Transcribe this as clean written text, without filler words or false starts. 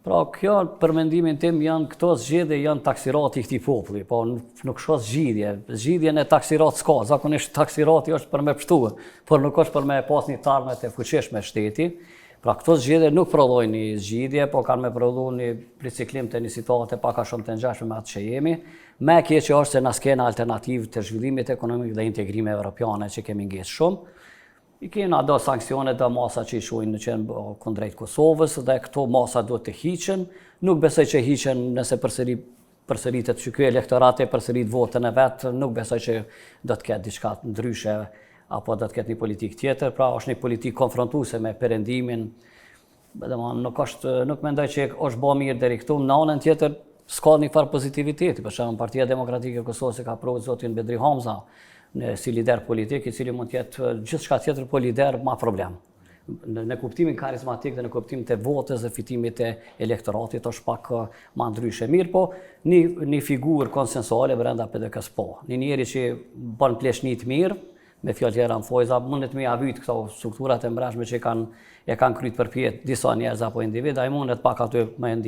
Pra, kjo për mendimin tim janë këto zgjedhje janë taksirati i këtij populli, po nuk shoh zgjidhje. Zgjidhjen e taksirat s'ka, zakonisht taksirati është për me pështu, por nuk është për me pas një tarme të fuqishme shteti. Pra këto zgjedhje nuk prodhojnë një zgjidhje, po kanë me prodhu një riciklim të një situate pak a shumë të ngjashme me atë që jemi. Më e keqe është se na s'kena alternativë të zhvillimit ekonomik dhe integrime evropiane që kemi ngjesh shumë. I kena do sanksione dhe masa që i shojnë në qenë kundrejt Kosovës dhe këto masa duhet të hiqen. Nuk besoj që hiqen nëse përsëritet që ky elektorat e përsërit votën e vetë, nuk besoj që do të ketë diçka ndryshe apo do të ketë një politikë tjetër, pra është një politikë konfrontuese me perëndimin. Nuk mendoj që është bë mirë deri këtu, në anën tjetër s'ka një farë pozitiviteti, për shembull Partia Demokratike e Kosovës e ka provë zotin Bedri Hamza si lider politik, i cili mund të jetë gjithçka tjetër po lider ma problem. Në kuptimin karizmatik dhe në kuptimin të votës dhe fitimit të elektoratit është pak ma ndryshe mirë, po një figurë konsensuale brenda PDK-s po. Një njeri që bën pleshnit mirë, me fjalë tjera në fojza, mundet me javyt këto strukturat e mbrajshme që e kanë kryt përpjet disa njerëz apo individ, ai mundet pak aty me